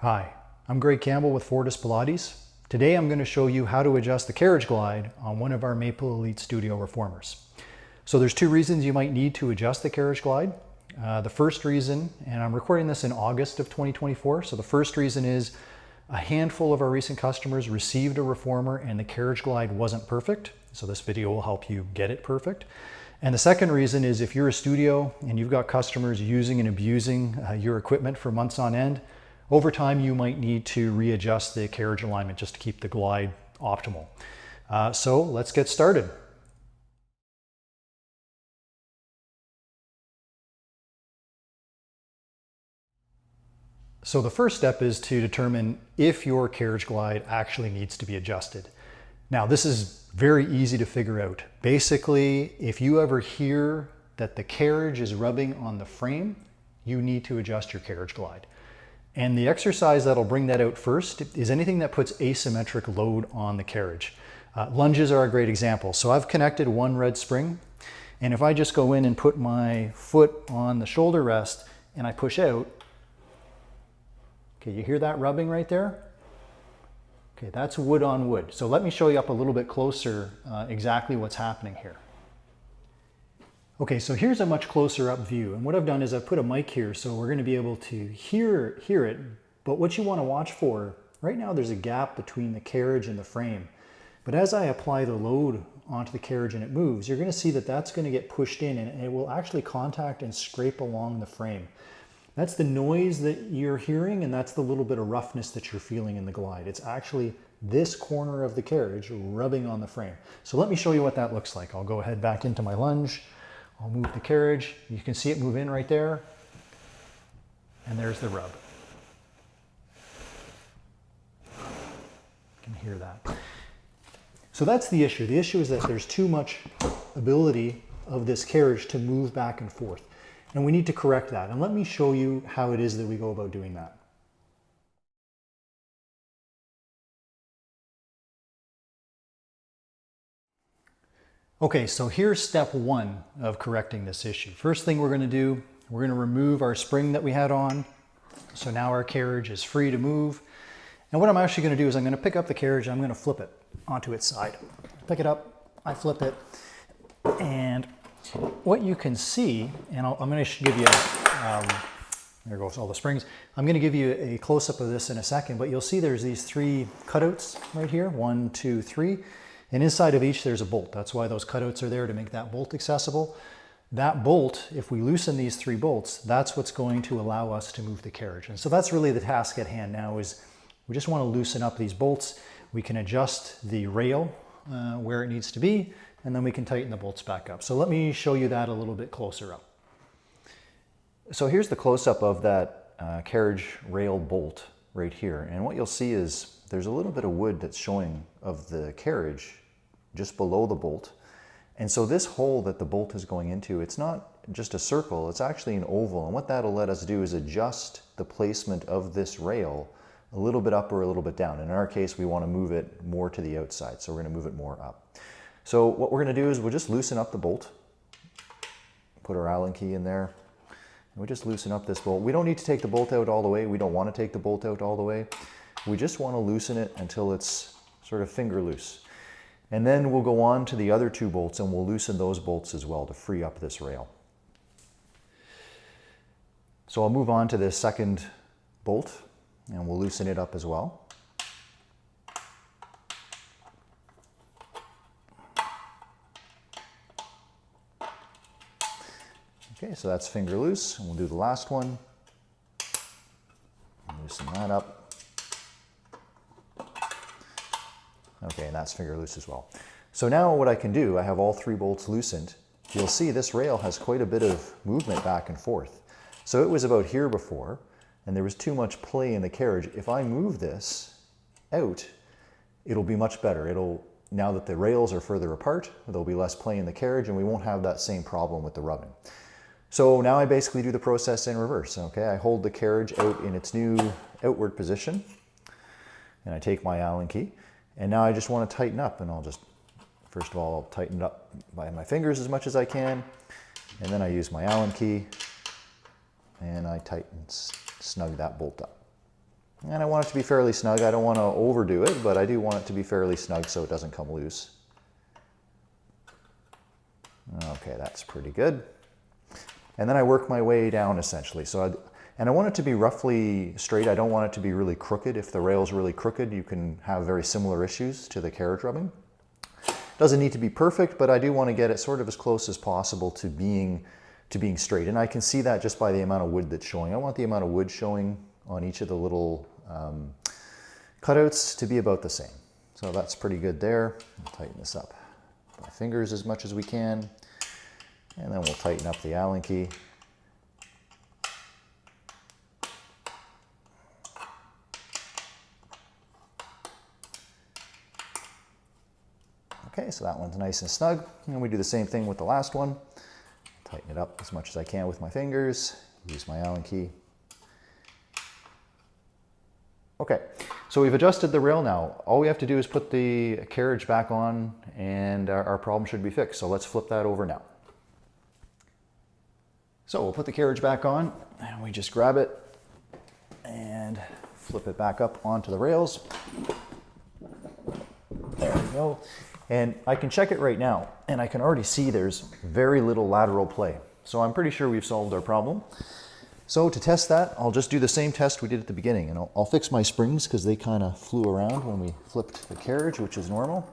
Hi, I'm Greg Campbell with Fortis Pilates. Today I'm going to show you how to adjust the carriage glide on one of our Maple Elite Studio reformers. So there's two reasons you might need to adjust the carriage glide. The first reason, and I'm recording this in August of 2024, so the first reason is a handful of our recent customers received a reformer and the carriage glide wasn't perfect. So this video will help you get it perfect. And the second reason is if you're a studio and you've got customers using and abusing your equipment for months on end, over time you might need to readjust the carriage alignment just to keep the glide optimal. So let's get started. So the first step is to determine if your carriage glide actually needs to be adjusted. Now this is very easy to figure out. Basically, if you ever hear that the carriage is rubbing on the frame, you need to adjust your carriage glide. And the exercise that'll bring that out first is anything that puts asymmetric load on the carriage. Lunges are a great example. So I've connected one red spring, and if I just go in and put my foot on the shoulder rest and I push out, okay, you hear that rubbing right there? Okay, that's wood on wood. So let me show you up a little bit closer exactly what's happening here. Okay, so here's a much closer up view. And what I've done is I've put a mic here so we're going to be able to hear it. But what you want to watch for, right now there's a gap between the carriage and the frame. But as I apply the load onto the carriage and it moves, you're going to see that that's going to get pushed in and it will actually contact and scrape along the frame. That's the noise that you're hearing, and that's the little bit of roughness that you're feeling in the glide. It's actually this corner of the carriage rubbing on the frame. So let me show you what that looks like. I'll go ahead back into my lunge. I'll move the carriage. You can see it move in right there. And there's the rub. You can hear that. So that's the issue. The issue is that there's too much ability of this carriage to move back and forth. And we need to correct that. And let me show you how it is that we go about doing that. Okay, so here's step one of correcting this issue. First thing we're going to do, we're going to remove our spring that we had on. So now our carriage is free to move. And what I'm actually going to do is I'm going to pick up the carriage and I'm going to flip it onto its side. Pick it up, I flip it, and what you can see, and I'm going to give you, there goes all the springs. I'm going to give you a close-up of this in a second, but you'll see there's these three cutouts right here, 1, 2, 3, and inside of each there's a bolt. That's why those cutouts are there, to make that bolt accessible. That bolt, if we loosen these three bolts, that's what's going to allow us to move the carriage. And so that's really the task at hand now, is we just want to loosen up these bolts. We can adjust the rail where it needs to be, and then we can tighten the bolts back up. So let me show you that a little bit closer up. So here's the close-up of that carriage rail bolt right here. And what you'll see is there's a little bit of wood that's showing of the carriage just below the bolt. And so this hole that the bolt is going into, it's not just a circle, it's actually an oval. And what that'll let us do is adjust the placement of this rail a little bit up or a little bit down. And in our case, we want to move it more to the outside, so we're going to move it more up. So what we're going to do is we'll just loosen up the bolt, put our Allen key in there, and we just loosen up this bolt. We don't need to take the bolt out all the way. We don't want to take the bolt out all the way. We just want to loosen it until it's sort of finger loose. And then we'll go on to the other two bolts and we'll loosen those bolts as well to free up this rail. So I'll move on to this second bolt and we'll loosen it up as well. Okay, so that's finger loose, and we'll do the last one. Loosen that up. Okay, and that's finger loose as well. So now what I can do, I have all three bolts loosened. You'll see this rail has quite a bit of movement back and forth. So it was about here before, and there was too much play in the carriage. If I move this out, it'll be much better. Now that the rails are further apart, there'll be less play in the carriage, and we won't have that same problem with the rubbing. So now I basically do the process in reverse. Okay, I hold the carriage out in its new outward position, and I take my Allen key, and now I just want to tighten up, and I'll just, first of all, I'll tighten it up by my fingers as much as I can, and then I use my Allen key, and I tighten, snug that bolt up. And I want it to be fairly snug. I don't want to overdo it, but I do want it to be fairly snug so it doesn't come loose. Okay, that's pretty good. And then I work my way down essentially. And I want it to be roughly straight. I don't want it to be really crooked. If the rail's really crooked, you can have very similar issues to the carriage rubbing. Doesn't need to be perfect, but I do want to get it sort of as close as possible to being straight. And I can see that just by the amount of wood that's showing. I want the amount of wood showing on each of the little cutouts to be about the same. So that's pretty good there. I'll tighten this up with my fingers as much as we can. And then we'll tighten up the Allen key. Okay, so that one's nice and snug. And we do the same thing with the last one. Tighten it up as much as I can with my fingers. Use my Allen key. Okay, so we've adjusted the rail now. All we have to do is put the carriage back on and our problem should be fixed. So let's flip that over now. So we'll put the carriage back on and we just grab it and flip it back up onto the rails. There we go. And I can check it right now and I can already see there's very little lateral play. So I'm pretty sure we've solved our problem. So to test that, I'll just do the same test we did at the beginning, and I'll fix my springs because they kind of flew around when we flipped the carriage, which is normal.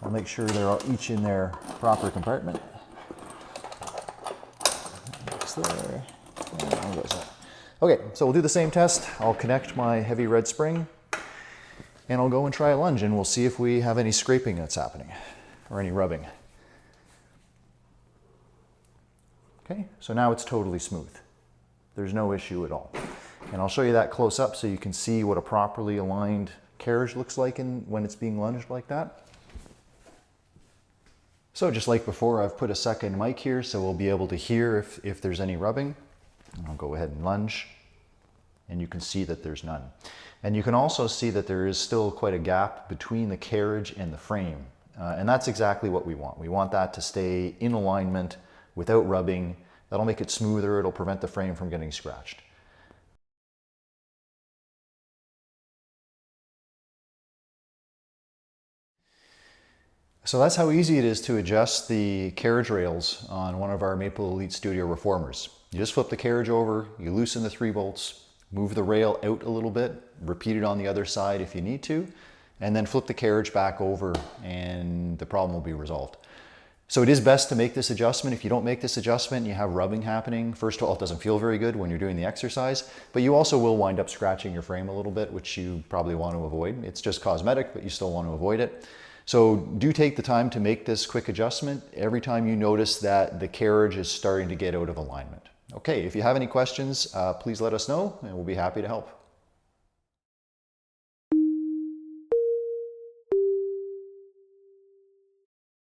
I'll make sure they're each in their proper compartment. That's there. And goes that. Okay, so we'll do the same test. I'll connect my heavy red spring and I'll go and try a lunge and we'll see if we have any scraping that's happening or any rubbing. Okay, so now it's totally smooth. There's no issue at all. And I'll show you that close up so you can see what a properly aligned carriage looks like when it's being lunged like that. So just like before, I've put a second mic here so we'll be able to hear if there's any rubbing. I'll go ahead and lunge and you can see that there's none. And you can also see that there is still quite a gap between the carriage and the frame. And that's exactly what we want. We want that to stay in alignment without rubbing. That'll make it smoother. It'll prevent the frame from getting scratched. So that's how easy it is to adjust the carriage rails on one of our Maple Elite Studio reformers. You just flip the carriage over, you loosen the 3 bolts, move the rail out a little bit, repeat it on the other side if you need to, and then flip the carriage back over and the problem will be resolved. So it is best to make this adjustment. If you don't make this adjustment, you have rubbing happening. First of all, it doesn't feel very good when you're doing the exercise, but you also will wind up scratching your frame a little bit, which you probably want to avoid. It's just cosmetic, but you still want to avoid it. So do take the time to make this quick adjustment every time you notice that the carriage is starting to get out of alignment. Okay, if you have any questions, please let us know and we'll be happy to help.